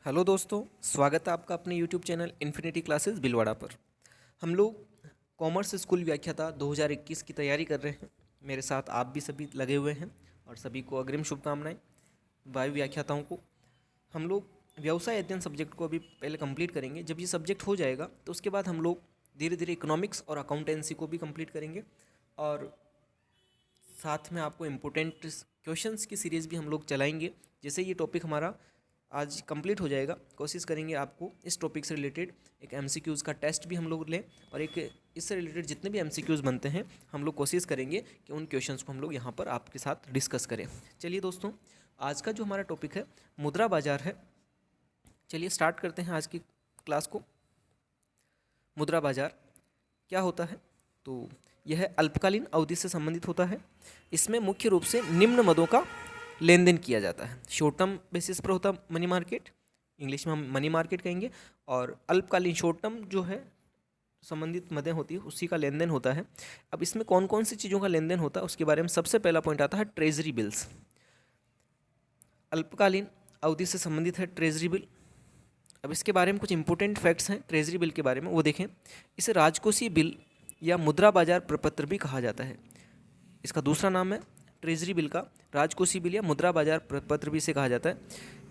Hello दोस्तों, स्वागत है आपका अपने YouTube channel infinity classes Bhilwara पर। हम लोग कॉमर्स स्कूल व्याख्याता 2021 की तैयारी कर रहे हैं। मेरे साथ आप भी सभी लगे हुए हैं और सभी को अग्रिम शुभकामनाएं। वायु व्याख्याताओं को हम लोग व्यवसाय अध्ययन सब्जेक्ट को अभी पहले कंप्लीट करेंगे। जब ये सब्जेक्ट हो जाएगा तो उसके बाद हम लोग धीरे धीरे इकोनॉमिक्स और अकाउंटेंसी को भी कंप्लीट करेंगे और साथ में आपको इम्पोर्टेंट क्वेश्चंस की सीरीज़ भी हम लोग चलाएंगे। जैसे ये टॉपिक हमारा आज कंप्लीट हो जाएगा, कोशिश करेंगे आपको इस टॉपिक से रिलेटेड एक एमसीक्यूज़ का टेस्ट भी हम लोग लें और एक इससे रिलेटेड जितने भी एमसीक्यूज़ बनते हैं हम लोग कोशिश करेंगे कि उन क्वेश्चंस को हम लोग यहाँ पर आपके साथ डिस्कस करें। चलिए दोस्तों, आज का जो हमारा टॉपिक है मुद्रा बाजार है। चलिए स्टार्ट करते हैं आज की क्लास को। मुद्रा बाजार क्या होता है? तो यह अल्पकालीन अवधि से संबंधित होता है। इसमें मुख्य रूप से निम्न मदों का लेन देन किया जाता है। शॉर्ट टर्म बेसिस पर होता मनी मार्केट, इंग्लिश में हम मनी मार्केट कहेंगे, और अल्पकालीन शॉर्ट टर्म जो है संबंधित मदें होती है उसी का लेन देन होता है। अब इसमें कौन कौन सी चीज़ों का लेन देन होता है उसके बारे में सबसे पहला पॉइंट आता है ट्रेजरी बिल्स। अल्पकालीन अवधि से संबंधित है ट्रेजरी बिल। अब इसके बारे में कुछ इंपॉर्टेंट फैक्ट्स हैं ट्रेजरी बिल के बारे में, वो देखें। इसे राजकोषीय बिल या मुद्रा बाजार प्रपत्र भी कहा जाता है। इसका दूसरा नाम है ट्रेजरी बिल का, राजकोषीय बिल या मुद्रा बाजार प्रपत्र भी इसे कहा जाता है।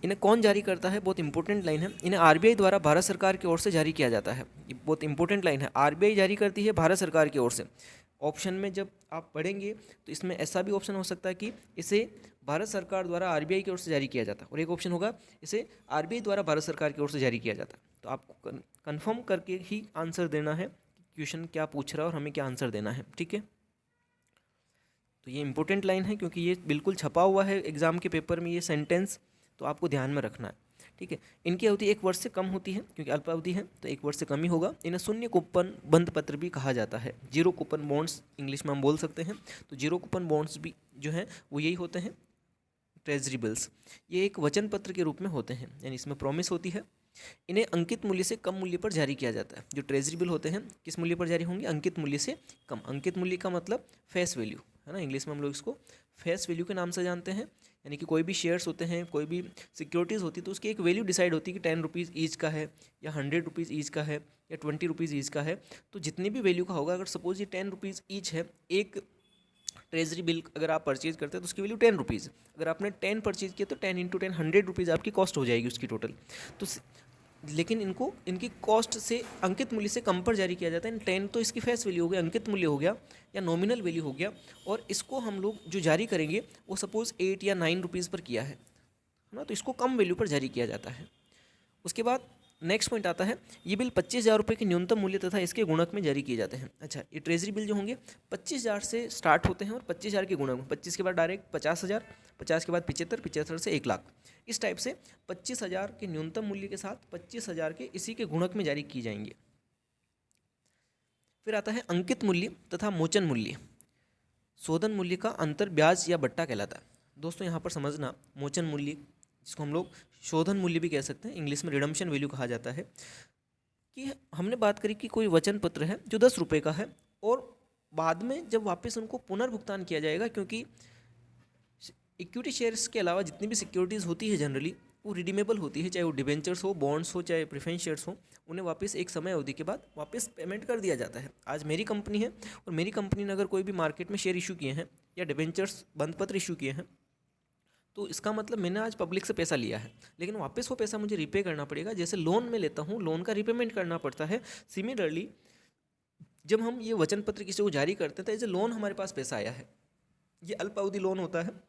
इन्हें कौन जारी करता है? बहुत इंपॉर्टेंट लाइन है। इन्हें आरबीआई द्वारा भारत सरकार की ओर से जारी किया जाता है। ये बहुत इंपॉर्टेंट लाइन है, आरबीआई जारी करती है भारत सरकार की ओर से। ऑप्शन में जब आप पढ़ेंगे तो इसमें ऐसा भी ऑप्शन हो सकता है कि इसे भारत सरकार द्वारा आरबीआई की ओर से जारी किया जाता है, और एक ऑप्शन होगा इसे आरबीआई द्वारा भारत सरकार की ओर से जारी किया जाता है। तो आपको कन्फर्म करके ही आंसर देना है क्वेश्चन क्या पूछ रहा है और हमें क्या आंसर देना है, ठीक है। तो ये इंपॉर्टेंट लाइन है क्योंकि ये बिल्कुल छपा हुआ है एग्जाम के पेपर में ये सेंटेंस, तो आपको ध्यान में रखना है, ठीक है। इनकी अवधि 1 वर्ष से कम होती है क्योंकि अल्पावधि है, तो 1 वर्ष से कम ही होगा। इन्हें शून्य कूपन बंद पत्र भी कहा जाता है, जीरो कूपन बॉन्ड्स इंग्लिश में हम बोल सकते हैं। तो जीरो कूपन बॉन्ड्स भी जो हैं वो यही होते हैं ट्रेजरी बिल्स। ये एक वचन पत्र के रूप में होते हैं, यानी इसमें प्रॉमिस होती है। इन्हें अंकित मूल्य से कम मूल्य पर जारी किया जाता है। जो ट्रेजरी बिल होते हैं किस मूल्य पर जारी होंगे? अंकित मूल्य से कम। अंकित मूल्य का मतलब फेस वैल्यू है ना, इंग्लिश में हम लोग इसको फेस वैल्यू के नाम से जानते हैं। यानी कि कोई भी शेयर्स होते हैं, कोई भी सिक्योरिटीज़ होती है तो उसकी एक वैल्यू डिसाइड होती है कि 10 रुपीज़ ईच का है या 100 रुपीज़ ईच का है या 20 रुपीज़ ईच का है। तो जितनी भी वैल्यू का होगा, अगर सपोज ये 10 रुपीज़ ईच है, एक ट्रेजरी बिल अगर आप परचेज करते हैं तो उसकी वैल्यू 10 रुपीज़। अगर आपने 10 परचेज किया तो 10 इंटू 10 100 रुपीज़ आपकी कॉस्ट हो जाएगी उसकी टोटल। तो लेकिन इनको इनकी कॉस्ट से अंकित मूल्य से कम पर जारी किया जाता है। 10 तो इसकी फेस वैल्यू हो गया, अंकित मूल्य हो गया या नॉमिनल वैल्यू हो गया, और इसको हम लोग जो जारी करेंगे वो सपोज 8 या 9 रुपीज़ पर किया है ना, तो इसको कम वैल्यू पर जारी किया जाता है। उसके बाद नेक्स्ट पॉइंट आता है, ये बिल 25,000 रुपये के न्यूनतम मूल्य तथा इसके गुणक में जारी किए जाते हैं। अच्छा, ये ट्रेजरी बिल जो होंगे 25,000 से स्टार्ट होते हैं और 25,000 के गुणक में, 25 के बाद डायरेक्ट 50,000, 50 के बाद 75, 75 से 1,00,000, इस टाइप से 25,000 के न्यूनतम मूल्य के साथ 25,000 के इसी के गुणक में जारी की जाएंगे। फिर आता है अंकित मूल्य तथा मोचन मूल्य। शोधन मूल्य का अंतर ब्याज या बट्टा कहलाता है। दोस्तों यहाँ पर समझना, मोचन मूल्य जिसको हम लोग शोधन मूल्य भी कह सकते हैं, इंग्लिश में रिडम्पशन वैल्यू कहा जाता है, कि हमने बात करी कि कोई वचन पत्र है जो 10 रुपये का है और बाद में जब वापस उनको पुनर्भुगतान किया जाएगा, क्योंकि इक्विटी शेयर्स के अलावा जितनी भी सिक्योरिटीज़ होती है जनरली वो रिडीमेबल होती है, चाहे वो डिबेंचर्स हो, बॉन्ड्स हो, चाहे प्रेफरेंस शेयर्स हो, उन्हें वापस एक समय अवधि के बाद वापस पेमेंट कर दिया जाता है। आज मेरी कंपनी है और मेरी कंपनी ने अगर कोई भी मार्केट में शेयर इशू किए हैं या डिबेंचर्स बंद पत्र इशू किए हैं, तो इसका मतलब मैंने आज पब्लिक से पैसा लिया है, लेकिन वापस वो पैसा मुझे रिपे करना पड़ेगा। जैसे लोन में लेता हूँ, लोन का रिपेमेंट करना पड़ता है। सिमिलरली जब हम ये वचन पत्र किसी को जारी करते हैं तो एज ए लोन हमारे पास पैसा आया है, ये अल्पावधि लोन होता है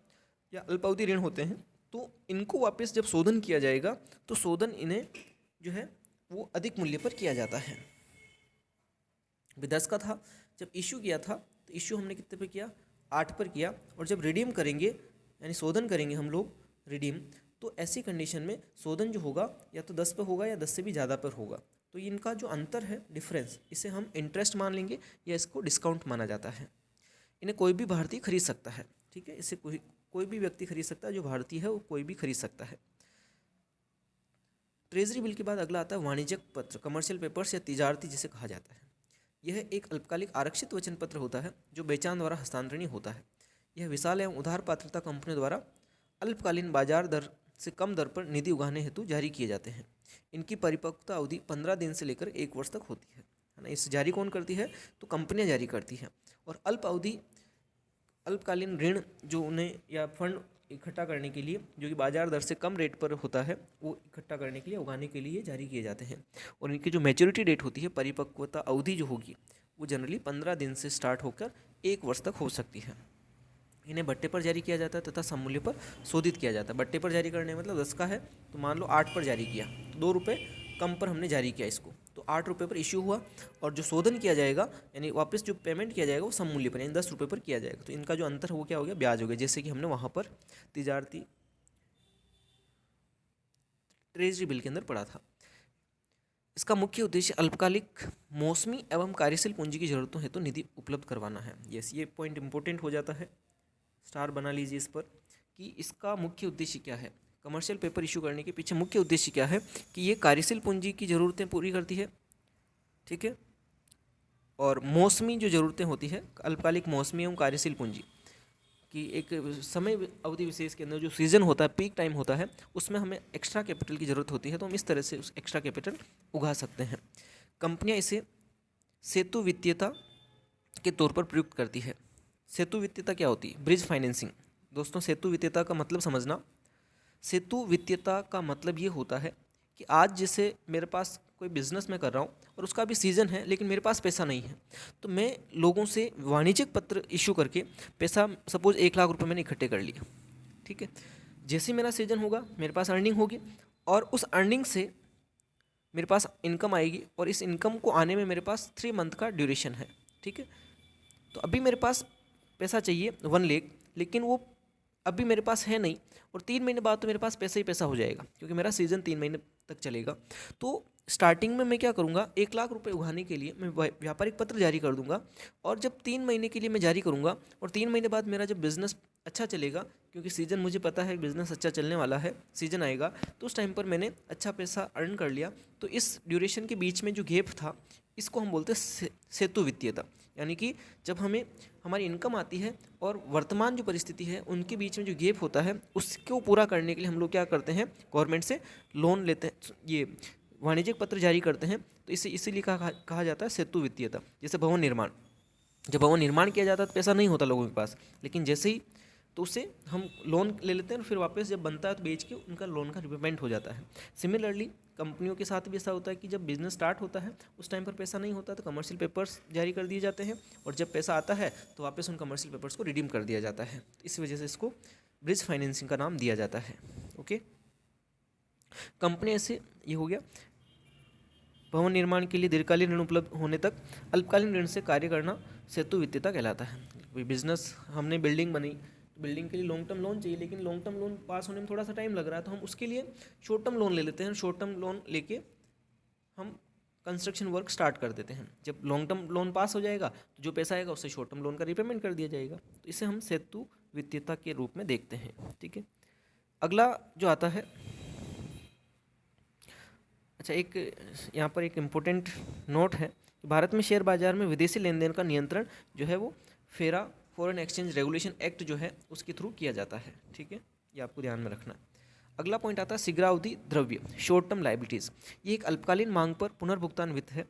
या अल्पावधि ऋण होते हैं, तो इनको वापस जब शोधन किया जाएगा तो शोधन इन्हें जो है वो अधिक मूल्य पर किया जाता है। 10 का था, जब इशू किया था तो इशू हमने कितने पे किया? 8 पर किया, और जब रिडीम करेंगे यानी शोधन करेंगे हम लोग रिडीम, तो ऐसी कंडीशन में शोधन जो होगा या तो 10 पर होगा या 10 से भी ज़्यादा पर होगा। तो इनका जो अंतर है डिफरेंस, इसे हम इंटरेस्ट मान लेंगे या इसको डिस्काउंट माना जाता है। इन्हें कोई भी भारतीय खरीद सकता है, ठीक है, इसे कोई भी व्यक्ति खरीद सकता है, जो भारतीय है वो कोई भी खरीद सकता है। ट्रेजरी बिल के बाद अगला आता है वाणिज्यिक पत्र, कमर्शियल पेपर्स या तिजारती जिसे कहा जाता है। यह एक अल्पकालिक आरक्षित वचन पत्र होता है जो बेचान द्वारा हस्तांतरणीय होता है। यह विशाल एवं उधार पात्रता कंपनियों द्वारा अल्पकालीन बाजार दर से कम दर पर निधि उगाहने हेतु जारी किए जाते हैं। इनकी परिपक्वता अवधि 15 दिन से लेकर 1 वर्ष तक होती है ना। इस जारी कौन करती है? तो कंपनियां जारी करती हैं। और अल्पकालीन ऋण जो उन्हें या फंड इकट्ठा करने के लिए, जो कि बाजार दर से कम रेट पर होता है, वो इकट्ठा करने के लिए, उगाने के लिए जारी किए जाते हैं। और इनकी जो मैच्योरिटी डेट होती है, परिपक्वता अवधि जो होगी, वो जनरली 15 दिन से स्टार्ट होकर 1 वर्ष तक हो सकती है। इन्हें भट्टे पर जारी किया जाता है तथा सममूल्य पर शोधित किया जाता है। भट्टे पर जारी करने मतलब 10 का है तो मान लो 8 पर जारी किया, तो 2 रुपये कम पर हमने जारी किया इसको, तो 8 रुपये पर इश्यू हुआ। और जो शोधन किया जाएगा यानी वापस जो पेमेंट किया जाएगा वो सममूल्य पर यानी 10 रुपये पर किया जाएगा। तो इनका जो अंतर है वो क्या हो गया? ब्याज हो गया, जैसे कि हमने वहाँ पर तिजारती ट्रेजरी बिल के अंदर पढ़ा था। इसका मुख्य उद्देश्य अल्पकालिक, मौसमी एवं कार्यशील पूंजी की जरूरतों हेतु निधि उपलब्ध करवाना है। यस, ये पॉइंट इंपॉर्टेंट हो जाता है, स्टार बना लीजिए इस पर, कि इसका मुख्य उद्देश्य क्या है। कमर्शियल पेपर इशू करने के पीछे मुख्य उद्देश्य क्या है कि ये कार्यशील पूंजी की ज़रूरतें पूरी करती है, ठीक है। और मौसमी जो ज़रूरतें होती है, अल्पकालिक, मौसमी एवं कार्यशील पूंजी कि एक समय अवधि विशेष के अंदर जो सीज़न होता है, पीक टाइम होता है, उसमें हमें एक्स्ट्रा कैपिटल की ज़रूरत होती है, तो हम इस तरह से उस एक्स्ट्रा कैपिटल उगा सकते हैं। कंपनियां इसे सेतु वित्तीयता के तौर पर प्रयुक्त करती है। सेतु वित्तीयता क्या होती है? Bridge financing. दोस्तों, सेतु वित्तीयता का मतलब समझना। सेतु वित्तीयता का मतलब ये होता है कि आज जैसे मेरे पास कोई बिज़नेस मैं कर रहा हूँ और उसका भी सीज़न है, लेकिन मेरे पास पैसा नहीं है, तो मैं लोगों से वाणिज्यिक पत्र इशू करके पैसा, सपोज 1 लाख रुपए मैंने इकट्ठे कर लिया, ठीक है। जैसे ही मेरा सीजन होगा, मेरे पास अर्निंग होगी, और उस अर्निंग से मेरे पास इनकम आएगी, और इस इनकम को आने में मेरे पास 3 मंथ का ड्यूरेशन है, ठीक है। तो अभी मेरे पास पैसा चाहिए 1 लाख, लेकिन वो अभी मेरे पास है नहीं, और 3 महीने बाद तो मेरे पास पैसा ही पैसा हो जाएगा, क्योंकि मेरा सीज़न 3 महीने तक चलेगा। तो स्टार्टिंग में मैं क्या करूँगा, 1 लाख रुपए उगाने के लिए मैं व्यापारिक पत्र जारी कर दूंगा, और जब 3 महीने के लिए मैं जारी करूँगा, और 3 महीने बाद मेरा जब बिज़नेस अच्छा चलेगा, क्योंकि सीज़न मुझे पता है बिज़नेस अच्छा चलने वाला है, सीज़न आएगा, तो उस टाइम पर मैंने अच्छा पैसा अर्न कर लिया, तो इस ड्यूरेशन के बीच में जो गैप था, इसको हम बोलते हैं सेतु वित्तीयता। यानी कि जब हमें हमारी इनकम आती है और वर्तमान जो परिस्थिति है, उनके बीच में जो गैप होता है, उसको पूरा करने के लिए हम लोग क्या करते हैं, गवर्नमेंट से लोन लेते हैं, ये वाणिज्यिक पत्र जारी करते हैं। तो इसे इसीलिए कहा जाता है सेतु वित्तीयता। जैसे भवन निर्माण, जब भवन निर्माण किया जाता है तो पैसा नहीं होता लोगों के पास, लेकिन जैसे ही तो उससे हम लोन ले लेते हैं, फिर वापस जब बनता है तो बेच के उनका लोन का रिपेमेंट हो जाता है। सिमिलरली कंपनियों के साथ भी ऐसा होता है कि जब बिजनेस स्टार्ट होता है उस टाइम पर पैसा नहीं होता, तो कमर्शियल पेपर्स जारी कर दिए जाते हैं, और जब पैसा आता है तो वापस उन कमर्शियल पेपर्स को रिडीम कर दिया जाता है। इस वजह से इसको ब्रिज फाइनेंसिंग का नाम दिया जाता है। ओके, कंपनी ऐसे ये हो गया। भवन निर्माण के लिए दीर्घकालीन ऋण उपलब्ध होने तक अल्पकालीन ऋण से कार्य करना सेतु वित्तीयता कहलाता है। कोई बिजनेस, हमने बिल्डिंग बनी, बिल्डिंग के लिए लॉन्ग टर्म लोन चाहिए, लेकिन लॉन्ग टर्म लोन पास होने में थोड़ा सा टाइम लग रहा है, तो हम उसके लिए शॉर्ट टर्म लोन ले लेते हैं। शॉर्ट टर्म लोन लेके हम कंस्ट्रक्शन वर्क स्टार्ट कर देते हैं। जब लॉन्ग टर्म लोन पास हो जाएगा तो जो पैसा आएगा उससे शॉर्ट टर्म लोन का रिपेमेंट कर दिया जाएगा। तो इसे हम सेतु वित्तीयता के रूप में देखते हैं, ठीक है। अगला जो आता है, अच्छा, एक यहाँ पर एक इम्पोर्टेंट नोट है कि भारत में शेयर बाजार में विदेशी लेन देन का नियंत्रण जो है वो फेरा, फॉरेन एक्सचेंज रेगुलेशन एक्ट जो है उसके थ्रू किया जाता है, ठीक है। ये आपको ध्यान में रखना है। अगला पॉइंट आता है शीघ्रावधि द्रव्य, शॉर्ट टर्म लाइबिलिटीज़। ये एक अल्पकालीन मांग पर पुनर्भुगतान वित्त है।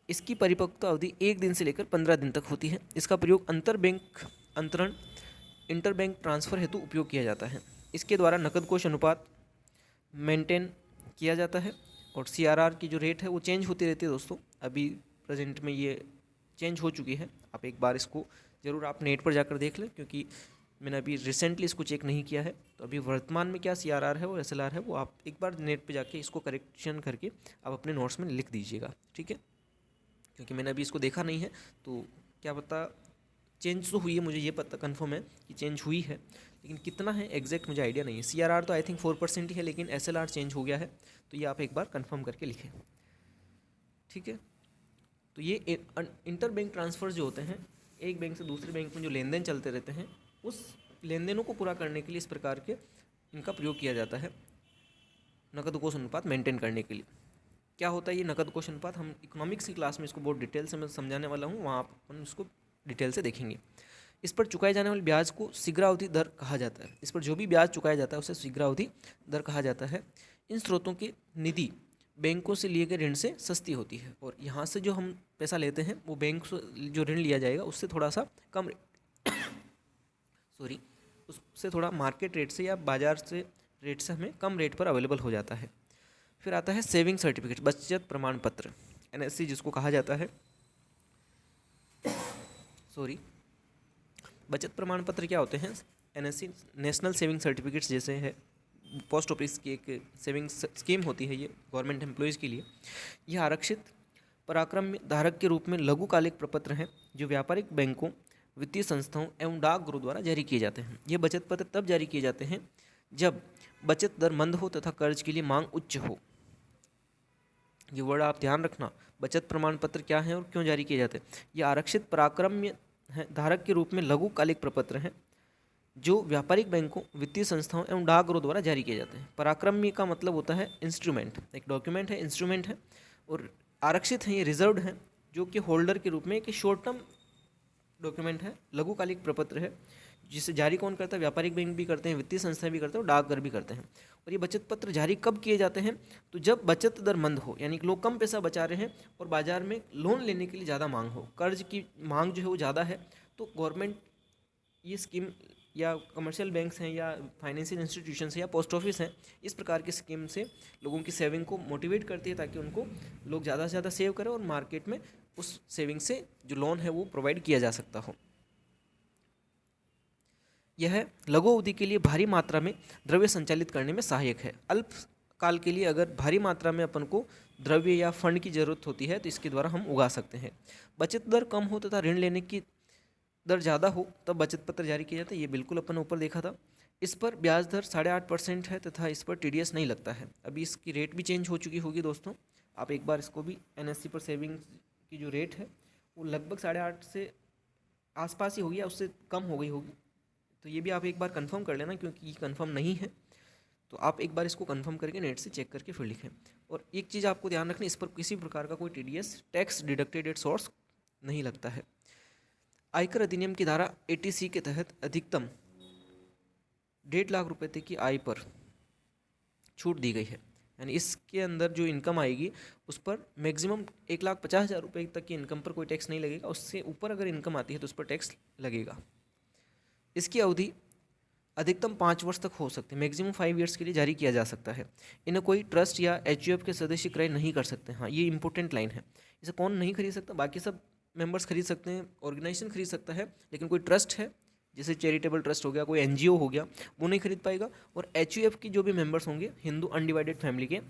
इसकी परिपक्वता अवधि 1 दिन से लेकर 15 दिन तक होती है। इसका प्रयोग अंतर बैंक अंतरण, इंटर बैंक ट्रांसफ़र हेतु उपयोग किया जाता है। इसके द्वारा नकद कोष अनुपात मेंटेन किया जाता है, और CRR की जो रेट है वो चेंज होती रहती है दोस्तों। अभी प्रेजेंट में ये चेंज हो चुकी है। आप एक बार इसको ज़रूर आप नेट पर जाकर देख लें, क्योंकि मैंने अभी रिसेंटली इसको चेक नहीं किया है। तो अभी वर्तमान में क्या CRR है और SLR है, वो आप एक बार नेट पे जाके इसको करेक्शन करके आप अपने नोट्स में लिख दीजिएगा, ठीक है। क्योंकि मैंने अभी इसको देखा नहीं है, तो क्या पता चेंज तो हुई है, मुझे ये पता कन्फर्म है कि चेंज हुई है, लेकिन कितना है एग्जैक्ट मुझे आइडिया नहीं है। CRR तो आई थिंक 4% ही है, लेकिन SLR चेंज हो गया है, तो ये आप एक बार कंफर्म करके लिखें, ठीक है। तो ये इंटर बैंक ट्रांसफ़र जो होते हैं, एक बैंक से दूसरे बैंक में जो लेन देन चलते रहते हैं, उस लेन देनों को पूरा करने के लिए इस प्रकार के इनका प्रयोग किया जाता है, नकद कोष अनुपात मेंटेन करने के लिए। क्या होता है ये नकद कोष अनुपात? हम इकोनॉमिक्स की क्लास में इसको बहुत डिटेल से मैं समझाने वाला हूँ, वहाँ आप उसको डिटेल से देखेंगे। इस पर चुकाए जाने वाले ब्याज को शीघ्रावधि दर कहा जाता है। इस पर जो भी ब्याज चुकाया जाता है उसे शीघ्रावधि दर कहा जाता है। इन स्रोतों की निधि बैंकों से लिए गए ऋण से सस्ती होती है, और यहाँ से जो हम पैसा लेते हैं वो बैंक से जो ऋण लिया जाएगा उससे थोड़ा सा कम सॉरी उससे थोड़ा मार्केट रेट से या बाजार से रेट से हमें कम रेट पर अवेलेबल हो जाता है। फिर आता है सेविंग सर्टिफिकेट, बचत प्रमाण पत्र, एनएससी जिसको कहा जाता है। बचत प्रमाण पत्र क्या होते हैं? एनएससी नेशनल सेविंग सर्टिफिकेट्स जैसे है, पोस्ट ऑफिस की एक सेविंग स्कीम होती है ये गवर्नमेंट एम्प्लॉयज़ के लिए। यह आरक्षित पराक्रम धारक के रूप में लघुकालिक प्रपत्र हैं जो व्यापारिक बैंकों, वित्तीय संस्थाओं एवं डाकघरों द्वारा जारी किए जाते हैं। ये बचत पत्र तब जारी किए जाते हैं जब बचत दर मंद हो तथा कर्ज के लिए मांग उच्च हो। ये वर्ड आप ध्यान रखना, बचत प्रमाण पत्र क्या है और क्यों जारी किए जाते हैं। ये आरक्षित पराक्रम्य है धारक के रूप में लघुकालिक प्रपत्र हैं जो व्यापारिक बैंकों, वित्तीय संस्थाओं एवं डाकघरों द्वारा जारी किए जाते हैं। पराक्रम्य का मतलब होता है इंस्ट्रूमेंट, एक डॉक्यूमेंट है, इंस्ट्रूमेंट है। और आरक्षित है, ये रिजर्व्ड है, जो कि होल्डर के रूप में एक शॉर्ट टर्म डॉक्यूमेंट है, लघुकालिक प्रपत्र है, जिसे जारी कौन करता है? व्यापारिक बैंक भी करते हैं, वित्तीय संस्थाएं भी करते हैं और डाकघर भी करते हैं। और ये बचत पत्र जारी कब किए जाते हैं? तो जब बचत दर मंद हो, यानी कि लोग कम पैसा बचा रहे हैं और बाजार में लोन लेने के लिए ज़्यादा मांग हो, कर्ज की मांग जो है वो ज़्यादा है, तो गवर्नमेंट ये स्कीम या कमर्शियल बैंक्स हैं या फाइनेंशियल इंस्टीट्यूशंस हैं या पोस्ट ऑफिस हैं, इस प्रकार की स्कीम से लोगों की सेविंग को मोटिवेट करती है ताकि उनको लोग ज़्यादा से ज़्यादा सेव करें और मार्केट में उस सेविंग से जो लोन है वो प्रोवाइड किया जा सकता हो। यह लघु अवधि के लिए भारी मात्रा में द्रव्य संचालित करने में सहायक है। अल्प काल के लिए अगर भारी मात्रा में अपन को द्रव्य या फंड की जरूरत होती है तो इसके द्वारा हम उगा सकते हैं। बचत दर कम हो तथा ऋण लेने की दर ज़्यादा हो तब बचत पत्र जारी किया जाता है। ये बिल्कुल अपन ऊपर देखा था। इस पर ब्याज दर 8.5% है तथा इस पर टीडीएस नहीं लगता है। अभी इसकी रेट भी चेंज हो चुकी होगी दोस्तों, आप एक बार इसको भी एनएससी पर सेविंग की जो रेट है वो लगभग 8.5 से आसपास ही होगी या उससे कम हो गई होगी। तो ये भी आप एक बार कंफर्म कर लेना, क्योंकि ये कंफर्म नहीं है तो आप एक बार इसको कंफर्म करके नेट से चेक करके फिर लिखें। और एक चीज़ आपको ध्यान रखनी, इस पर किसी प्रकार का कोई TDS tax deducted at source नहीं लगता है। आयकर अधिनियम की धारा 80C के तहत अधिकतम 1.5 लाख रुपए तक की आय पर छूट दी गई है, यानी इसके अंदर जो इनकम आएगी उस पर मैक्सिमम 1,50,000 रुपये तक की इनकम पर कोई टैक्स नहीं लगेगा। उससे ऊपर अगर इनकम आती है तो उस पर टैक्स लगेगा। इसकी अवधि अधिकतम 5 वर्ष तक हो सकती है, मैक्सिमम 5 ईयर्स के लिए जारी किया जा सकता है। इन्हें कोई ट्रस्ट या एचयूएफ के सदस्य क्रय नहीं कर सकते। हाँ, ये इंपॉर्टेंट लाइन है। इसे कौन नहीं खरीद सकता? बाकी सब मेंबर्स खरीद सकते हैं, ऑर्गेनाइजेशन खरीद सकता है, लेकिन कोई ट्रस्ट है जैसे चैरिटेबल ट्रस्ट हो गया, कोई एनजीओ हो गया, वो नहीं खरीद पाएगा। और एचयूएफ की जो भी मेंबर्स होंगे हिंदू अनडिवाइडेड फैमिली के,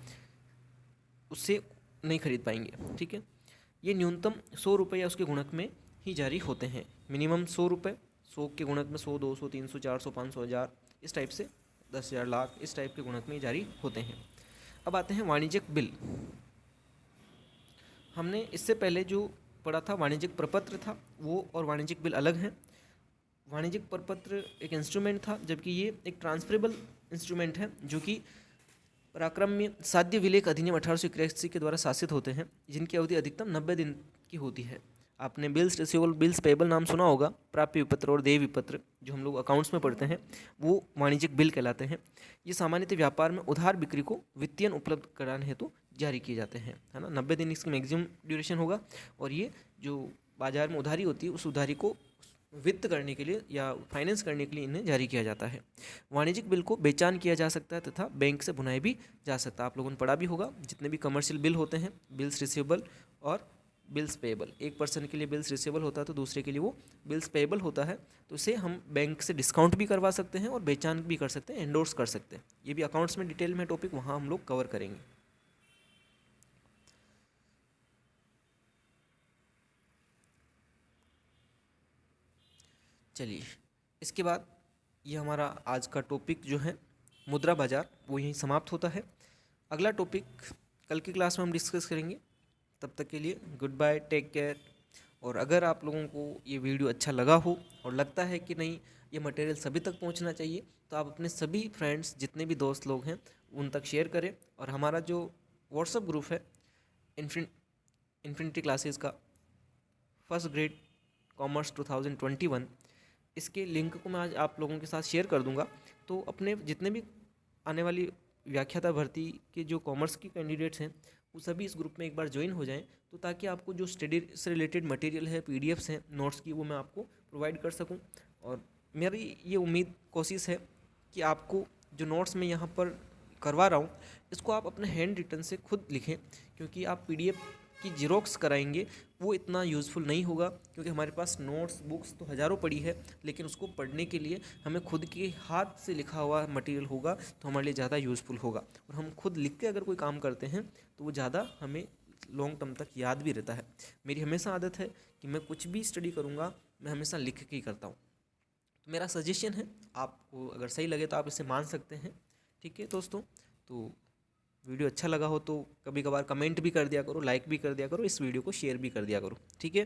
उससे नहीं खरीद पाएंगे। ठीक है, ये न्यूनतम 100 रुपये या उसके गुणक में ही जारी होते हैं। मिनिमम 100 रुपये, 100 के गुणक में 100, 200, 300, 400, 500, 1000, इस टाइप से 10,000, लाख, इस टाइप के गुणक में जारी होते हैं। अब आते हैं वाणिज्यिक बिल। हमने इससे पहले जो पढ़ा था वाणिज्यिक प्रपत्र था वो, और वाणिज्यिक बिल अलग हैं। वाणिज्यिक प्रपत्र एक इंस्ट्रूमेंट था, जबकि ये एक ट्रांसफरेबल इंस्ट्रूमेंट है जो कि पराक्रम्य साध्य विलेख अधिनियम 1881 के द्वारा शासित होते हैं, जिनकी अवधि अधिकतम 90 दिन की होती है। आपने बिल्स रिसीवेबल, बिल्स पेएबल नाम सुना होगा, प्राप्य विपत्र और देय विपत्र जो हम लोग अकाउंट्स में पढ़ते हैं, वो वाणिज्यिक बिल कहलाते हैं। ये सामान्यतः व्यापार में उधार बिक्री को वित्तीयन उपलब्ध कराने हेतु जारी किए जाते हैं, है ना। 90 दिन इसकी मैक्सिमम ड्यूरेशन होगा, और ये जो बाजार में उधारी होती है उस उधारी को वित्त करने के लिए या फाइनेंस करने के लिए इन्हें जारी किया जाता है। वाणिज्यिक बिल को बेचान किया जा सकता है तथा बैंक से भुनाया भी जा सकता है। आप लोगों ने पढ़ा भी होगा, जितने भी कमर्शियल बिल होते हैं, बिल्स रिसीवेबल और बिल्स पेएबल, एक पर्सन के लिए बिल्स रिसीवेबल होता है तो दूसरे के लिए वो बिल्स पेएबल होता है, तो इसे हम बैंक से डिस्काउंट भी करवा सकते हैं और बेचान भी कर सकते हैं, एंडोर्स कर सकते हैं। ये भी अकाउंट्स में डिटेल में टॉपिक, वहाँ हम लोग कवर करेंगे। चलिए, इसके बाद ये हमारा आज का टॉपिक जो है मुद्रा बाजार, वो यहीं समाप्त होता है। अगला टॉपिक कल की क्लास में हम डिस्कस करेंगे। तब तक के लिए गुड बाय, टेक केयर। और अगर आप लोगों को ये वीडियो अच्छा लगा हो और लगता है कि नहीं ये मटेरियल सभी तक पहुंचना चाहिए, तो आप अपने सभी फ्रेंड्स, जितने भी दोस्त लोग हैं, उन तक शेयर करें। और हमारा जो व्हाट्सअप ग्रुप है इन्फिनिटी क्लासेस का, फर्स्ट ग्रेड कॉमर्स 2021, इसके लिंक को मैं आज आप लोगों के साथ शेयर कर दूंगा। तो अपने जितने भी आने वाली व्याख्याता भर्ती के जो कॉमर्स की कैंडिडेट्स हैं वो सभी इस ग्रुप में एक बार ज्वाइन हो जाएं, तो ताकि आपको जो स्टडी से रिलेटेड मटेरियल है, पीडीएफ्स हैं नोट्स की, वो मैं आपको प्रोवाइड कर सकूं। और मेरी ये उम्मीद कोशिश है कि आपको जो नोट्स मैं यहाँ पर करवा रहा हूँ इसको आप अपने हैंड रिटन से खुद लिखें, क्योंकि आप पीडीएफ की जीरोक्स कराएंगे वो इतना यूज़फुल नहीं होगा, क्योंकि हमारे पास नोट्स बुक्स तो हज़ारों पड़ी है, लेकिन उसको पढ़ने के लिए हमें खुद के हाथ से लिखा हुआ मटेरियल होगा तो हमारे लिए ज़्यादा यूज़फुल होगा। और हम खुद लिख के अगर कोई काम करते हैं तो वो ज़्यादा हमें लॉन्ग टर्म तक याद भी रहता है। मेरी हमेशा आदत है कि मैं कुछ भी स्टडी करूँगा मैं हमेशा लिख के ही करता हूँ। तो मेरा सजेशन है, आपको अगर सही लगे तो आप इसे मान सकते हैं। ठीक है दोस्तों, तो वीडियो अच्छा लगा हो तो कभी कभार कमेंट भी कर दिया करो, लाइक भी कर दिया करो, इस वीडियो को शेयर भी कर दिया करो। ठीक है,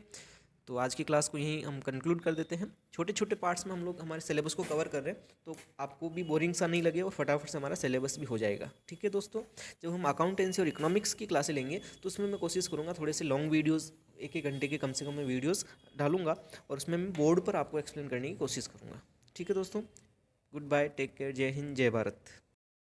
तो आज की क्लास को यहीं हम कंक्लूड कर देते हैं। छोटे छोटे पार्ट्स में हम लोग हमारे सिलेबस को कवर कर रहे हैं, तो आपको भी बोरिंग सा नहीं लगे और फटाफट से हमारा सिलेबस भी हो जाएगा। ठीक है दोस्तों, जब हम अकाउंटेंसी और इकोनॉमिक्स की क्लासें लेंगे तो उसमें मैं कोशिश करूँगा थोड़े से लॉन्ग वीडियोज़, एक एक घंटे के कम से कम मैं वीडियोज़ डालूंगा और उसमें मैं बोर्ड पर आपको एक्सप्लेन करने की कोशिश करूँगा। ठीक है दोस्तों, गुड बाय, टेक केयर, जय हिंद, जय भारत।